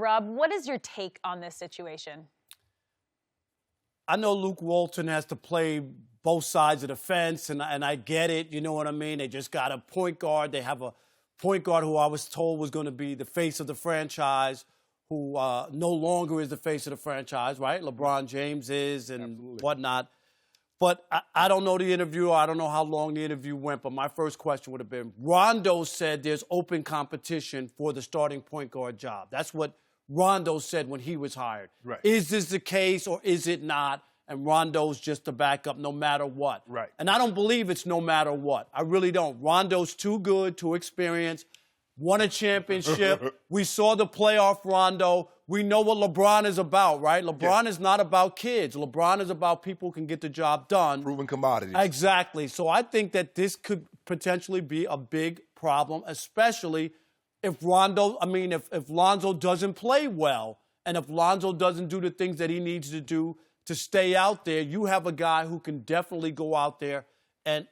Rob, what is your take on this situation? I know Luke Walton has to play both sides of the fence, and I get it. You know what I mean? They just got a point guard. They have a point guard who I was told was going to be the face of the franchise, who no longer is the face of the franchise, right? LeBron James is and Absolutely. whatnot. But I don't know the interview. I don't know how long the interview went, but my first question would have been, Rondo said there's open competition for the starting point guard job. That's what Rondo said when he was hired. Right. Is this the case or is it not? And Rondo's just the backup no matter what. Right. And I don't believe it's no matter what. I really don't. Rondo's too good, too experienced, won a championship. We saw the playoff Rondo. We know what LeBron is about, right? LeBron is not about kids. LeBron is about people who can get the job done. Proven commodities. Exactly. So I think that this could potentially be a big problem, especially if Lonzo doesn't play well, and if Lonzo doesn't do the things that he needs to do to stay out there. You have a guy who can definitely go out there and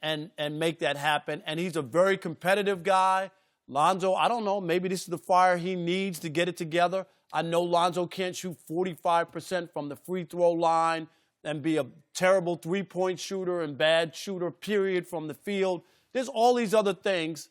make that happen. And he's a very competitive guy. Lonzo, I don't know, maybe this is the fire he needs to get it together. I know Lonzo can't shoot 45% from the free throw line and be a terrible three-point shooter and bad shooter, period, from the field. There's all these other things.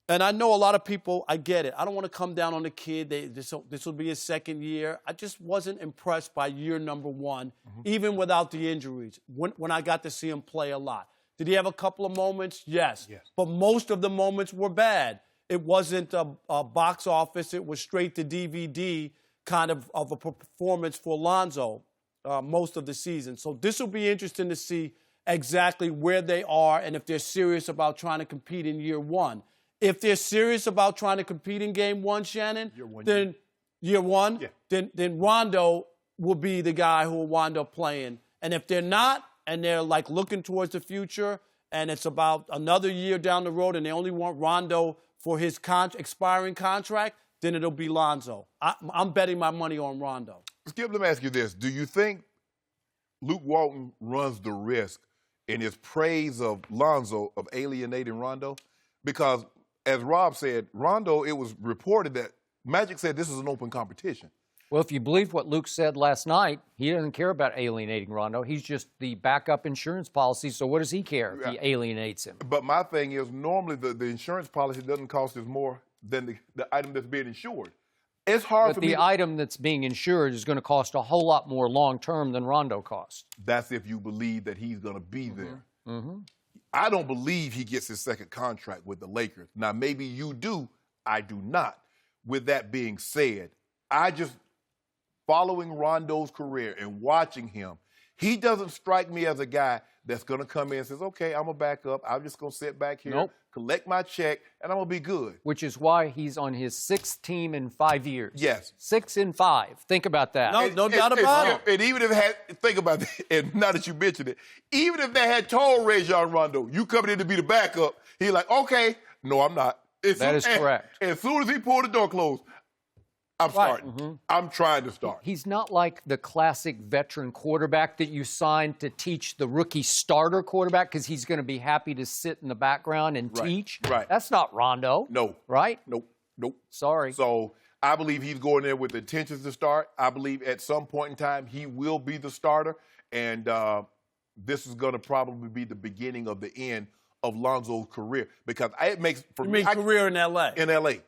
And I know a lot of people, I get it. I don't want to come down on the kid. This will be his second year. I just wasn't impressed by year number one, even without the injuries, when I got to see him play a lot. Did he have a couple of moments? Yes. But most of the moments were bad. It wasn't a box office. It was straight to DVD kind of a performance for Lonzo most of the season. So this will be interesting to see exactly where they are and if they're serious about trying to compete in year one. If they're serious about trying to compete in game one, Shannon, then Rondo will be the guy who will wind up playing. And if they're not, and they're like looking towards the future, and it's about another year down the road, and they only want Rondo for his expiring contract, then it'll be Lonzo. I'm betting my money on Rondo. Skip, let me ask you this. Do you think Luke Walton runs the risk in his praise of Lonzo of alienating Rondo? Because, as Rob said, Rondo, it was reported that Magic said this is an open competition. Well, if you believe what Luke said last night, he doesn't care about alienating Rondo. He's just the backup insurance policy, so what does he care if he alienates him? But my thing is, normally the insurance policy doesn't cost as more than the item that's being insured. It's hard but the item that's being insured is going to cost a whole lot more long-term than Rondo costs. That's if you believe that he's going to be there. I don't believe he gets his second contract with the Lakers. Now, maybe you do. I do not. With that being said, following Rondo's career and watching him, he doesn't strike me as a guy that's going to come in and says, okay, I'm going to back up. I'm just going to sit back here, collect my check, and I'm going to be good. Which is why he's on his sixth team in 5 years. Yes. 6 in 5. Think about that. No doubt about it. And even if it had, think about that, and now that you mentioned it, even if they had told Rajon Rondo, you coming in to be the backup, he's like, okay, no, I'm not. That is correct. As soon as he pulled the door closed, I'm starting. I'm trying to start. He's not like the classic veteran quarterback that you signed to teach the rookie starter quarterback because he's going to be happy to sit in the background and teach. Right. That's not Rondo. No. Right? Nope. Sorry. So I believe he's going there with intentions to start. I believe at some point in time he will be the starter, and this is going to probably be the beginning of the end of Lonzo's career because it makes for me. Career in L.A. In L.A.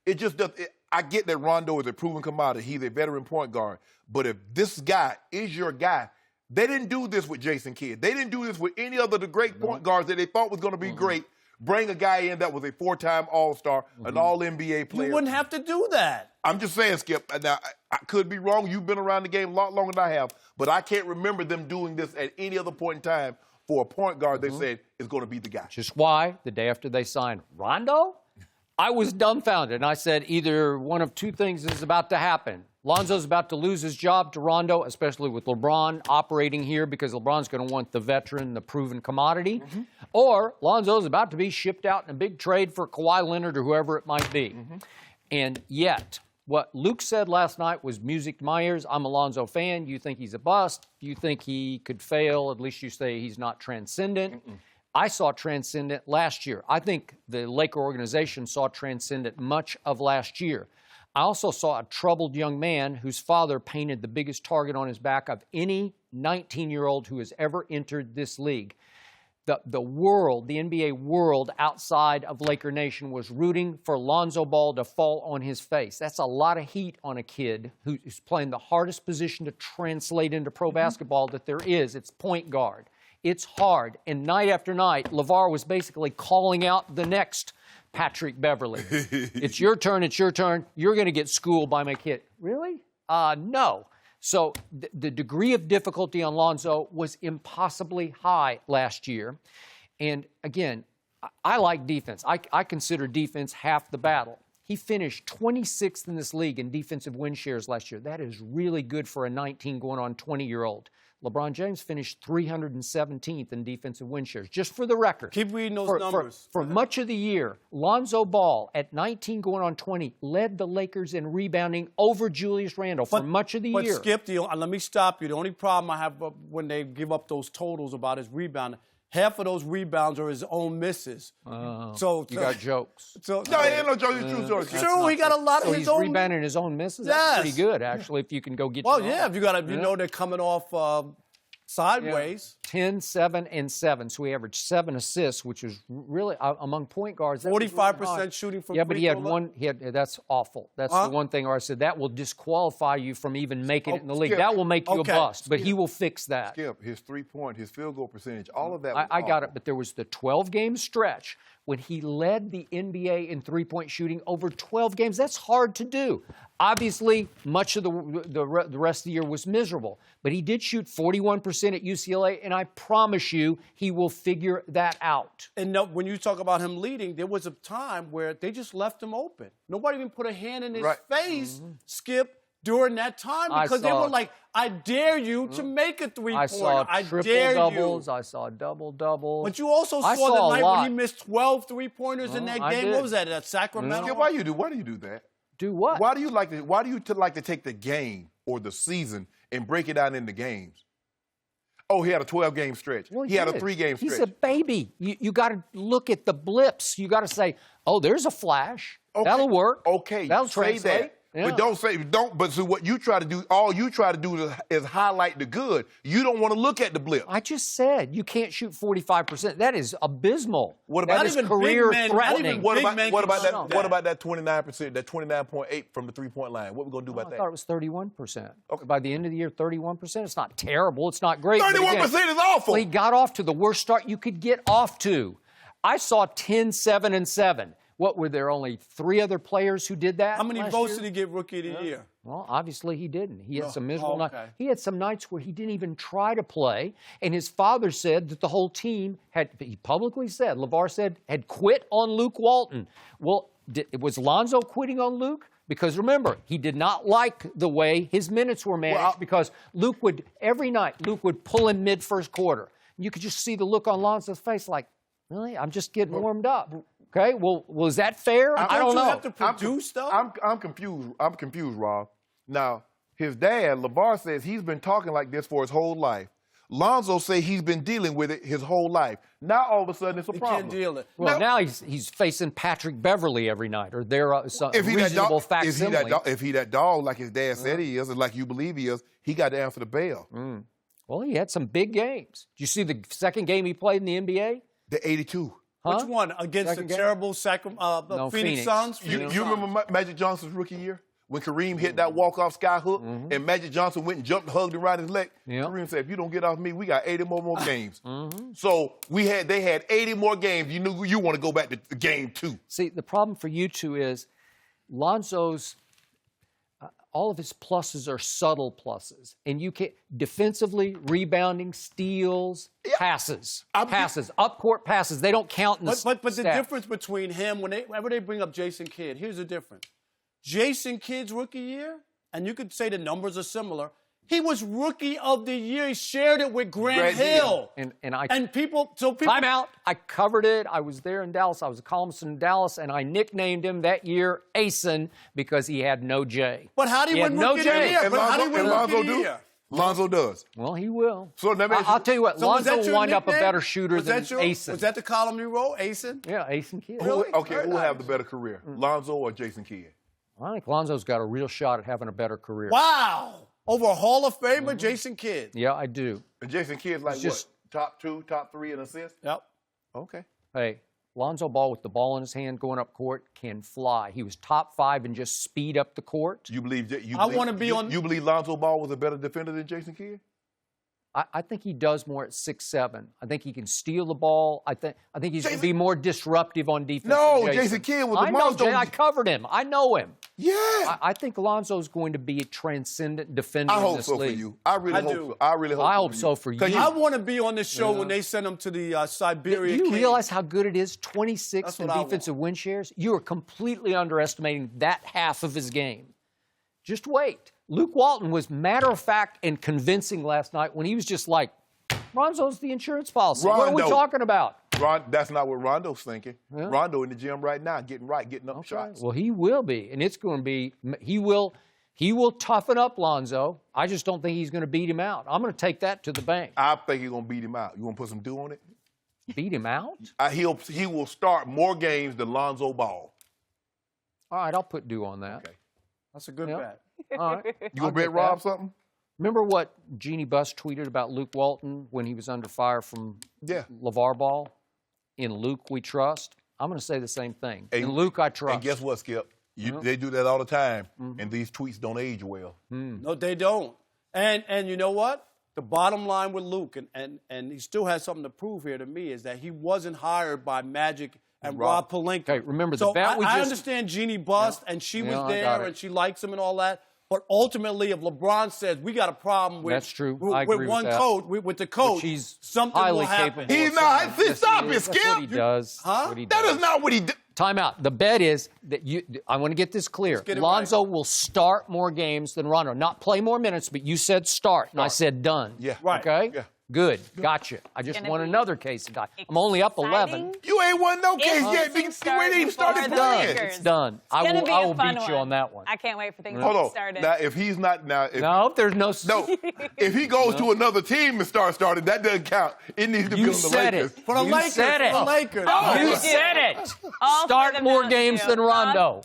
It just does. I get that Rondo is a proven commodity. He's a veteran point guard. But if this guy is your guy, they didn't do this with Jason Kidd. They didn't do this with any other of the great point guards that they thought was going to be great. Bring a guy in that was a 4-time All-Star, an All-NBA player. You wouldn't have to do that. I'm just saying, Skip. Now, I could be wrong. You've been around the game a lot longer than I have. But I can't remember them doing this at any other point in time for a point guard they said is going to be the guy. Just why, the day after they signed Rondo, I was dumbfounded, and I said either one of two things is about to happen. Lonzo's about to lose his job to Rondo, especially with LeBron operating here because LeBron's going to want the veteran, the proven commodity. Or Lonzo's about to be shipped out in a big trade for Kawhi Leonard or whoever it might be. And yet, what Luke said last night was music to my ears. I'm a Lonzo fan. You think he's a bust. You think he could fail. At least you say he's not transcendent. I saw transcendent last year. I think the Laker organization saw transcendent much of last year. I also saw a troubled young man whose father painted the biggest target on his back of any 19-year-old who has ever entered this league. The world, the NBA world outside of Laker Nation was rooting for Lonzo Ball to fall on his face. That's a lot of heat on a kid who's playing the hardest position to translate into pro basketball that there is. It's point guard. It's hard. And night after night, LeVar was basically calling out the next Patrick Beverley. It's your turn, it's your turn. You're going to get schooled by my kid. Really? No. So the degree of difficulty on Lonzo was impossibly high last year. And again, I like defense. I consider defense half the battle. He finished 26th in this league in defensive win shares last year. That is really good for a 19 going on 20-year-old. LeBron James finished 317th in defensive win shares, just for the record. Keep reading those numbers. For much of the year, Lonzo Ball, at 19 going on 20, led the Lakers in rebounding over Julius Randle for much of the year. But Skip, let me stop you. The only problem I have when they give up those totals about his rebounding, half of those rebounds are his own misses. So you got jokes. No, it ain't no joke. It's true story. True, he got a lot of his own. He's rebounding his own misses? Yes. That's pretty good, actually, if you can go get Well, yeah, if you know they're coming off sideways. 10, 7, and 7. So he averaged 7 assists, which is really, among point guards. 45% shooting from free throw. Yeah, but he had one. That's awful. That's the one thing where I said that will disqualify you from even making it in the league. Skip. That will make you Okay. a bust, but he will fix that. Skip, his three-point, his field goal percentage, all of that was I got awful. it, but there was the 12-game stretch when he led the NBA in three-point shooting over 12 games. That's hard to do. Obviously, much of the rest of the year was miserable, but he did shoot 41% at UCLA, and I promise you he will figure that out. And when you talk about him leading, there was a time where they just left him open. Nobody even put a hand in his face, Skip, during that time because they were like, I dare you to make a three-pointer. I saw triple-doubles. I saw double-doubles. But you also saw the night when he missed 12 three-pointers in that game. What was that, at Sacramento? Skip, why do you do that? Do what? Why do you like to take the game or the season and break it out into games? Oh, he had a 12-game stretch. Well, he had a 3-game stretch. He's a baby. You got to look at the blips. You got to say, oh, there's a flash. Okay. That'll work. Okay, That'll say translate. that. Yeah. But so what you try to do, all you try to do is highlight the good. You don't want to look at the blip. I just said you can't shoot 45%. That is abysmal. What about that is even career big men- threatening? What about that? shoot What about that 29%, that 29.8 from the 3-point line? What we gonna do about I that? thought it was 31%. Okay. By the end of the year, 31%. It's not terrible. It's not great. 31% is awful. Well, he got off to the worst start you could get off to. I saw 10, 7, and 7. What, were there only 3 other players who did that? How many last votes year? did he get Rookie of the Year? Well, obviously he didn't. He had some miserable okay. nights. He had some nights where he didn't even try to play, and his father said that the whole team he publicly said, LeVar said, had quit on Luke Walton. Well, was Lonzo quitting on Luke? Because remember, he did not like the way his minutes were managed because every night, Luke would pull him mid-first quarter. You could just see the look on Lonzo's face like, really? I'm just getting warmed up. Okay, well, was that fair? I don't know. You have to produce stuff? I'm confused. I'm confused, Rob. Now, his dad, LeVar, says he's been talking like this for his whole life. Lonzo say he's been dealing with it his whole life. Now, all of a sudden, it's a problem. Can't deal it. Well, now he's facing Patrick Beverley every night, or some reasonable facsimile. If he that dog, like his dad said he is, and like you believe he is, he got to answer the bell. Well, he had some big games. Did you see the second game he played in the NBA? The 82. Which one? Against Second the game? terrible Phoenix Suns? You remember Magic Johnson's rookie year? When Kareem hit that walk-off sky hook and Magic Johnson went and jumped, hugged him right his leg? Kareem said, if you don't get off me, we got 80 more games. So they had 80 more games. You knew you want to go back to game 2. See, the problem for you two is Lonzo's all of his pluses are subtle pluses. And you can't defensively, rebounding, steals, passes. Up-court passes. They don't count in the But the stats. difference between him, whenever they bring up Jason Kidd, here's the difference. Jason Kidd's rookie year, and you could say the numbers are similar, he was Rookie of the Year. He shared it with Grant Hill. And people... Time out. I covered it. I was there in Dallas. I was a columnist in Dallas, and I nicknamed him that year Asen because he had no J. But how do you win Rookie of the Year? Lonzo does. Well, he will. So I'll tell you what, so Lonzo wound up a better shooter than Asen. Was that the column you wrote, Asen? Yeah, Asen Kidd. Who will have the better career, Lonzo or Jason Kidd? I think Lonzo's got a real shot at having a better career. Wow. Over a Hall of Famer, Jason Kidd. Yeah, I do. And Jason Kidd's like just- what? Top 2, top 3 in assists? Yep. Okay. Hey, Lonzo Ball with the ball in his hand going up court can fly. He was top 5 and just speed up the court. You believe You believe Lonzo Ball was a better defender than Jason Kidd? I think he does more at 6'7". I think he can steal the ball. I think he's going to be more disruptive on defense. No, than Jason Kidd was the I know, monster. Jay. I covered him. I know him. Yeah. I think Lonzo's going to be a transcendent defender I in hope this so league. for you. I really hope do. so. I really hope. I hope so for you. I want to be on this show when they send him to the Siberia. Do you Cave. realize how good it is? 26th That's in what I defensive win shares. You are completely underestimating that half of his game. Just wait. Luke Walton was matter of fact and convincing last night when he was just like, Ronzo's the insurance policy. What are we Rondo. talking about? That's not what Rondo's thinking. Yeah. Rondo in the gym right now, getting up shots. Well, he will be, and it's going to be. He will toughen up Lonzo. I just don't think he's going to beat him out. I'm going to take that to the bank. I think he's gonna beat him out. You want to put some dew on it? Beat him out? He will start more games than Lonzo Ball. All right, I'll put dew on that. Okay. That's a good Yeah. bet. All right. You gonna bet Rob something? Remember what Jeannie Buss tweeted about Luke Walton when he was under fire from Yeah. LeVar Ball? In Luke, we trust. I'm going to say the same thing. In Luke, I trust. And guess what, Skip? They do that all the time, and these tweets don't age well. No, they don't. And you know what? The bottom line with Luke, and he still has something to prove here to me, is that he wasn't hired by Magic and Rob Pelinka. Okay, remember the so bet we I just... understand Jeannie Bust, and she was Yeah, I got there, it. and she likes him and all that. But ultimately, if LeBron says we got a problem with That's true. with, I agree with with one that. coach, with the coach, She's something highly will happen. capable. He's of not. something. Yes, Stop he it, is. That's what he Skip. does. Huh? That's what he That does. is not what he did. Time out. The bet is that I want to get this clear. get it Lonzo will start more games than Rondo. Not play more minutes, but you said start, and I said done. Yeah. Right. Okay? Yeah. Good. Gotcha. I just Gonna won be another case of die. I'm only up 11. Exciting. You ain't won no case yet. Interesting You start ain't even started before the playing. Lakers. It's done. I It's gonna will, be I a will fun beat you on that one. I can't wait for things Hold to on. get started. Now, if he's not now, No, there's no... no, if he goes to another team and starts starting, that doesn't count. It needs to be You on the said Lakers. it. For the You Lakers. said it. For the Lakers. Oh, You yeah. said it. All for Start the more Mountain games Dew. than Rondo.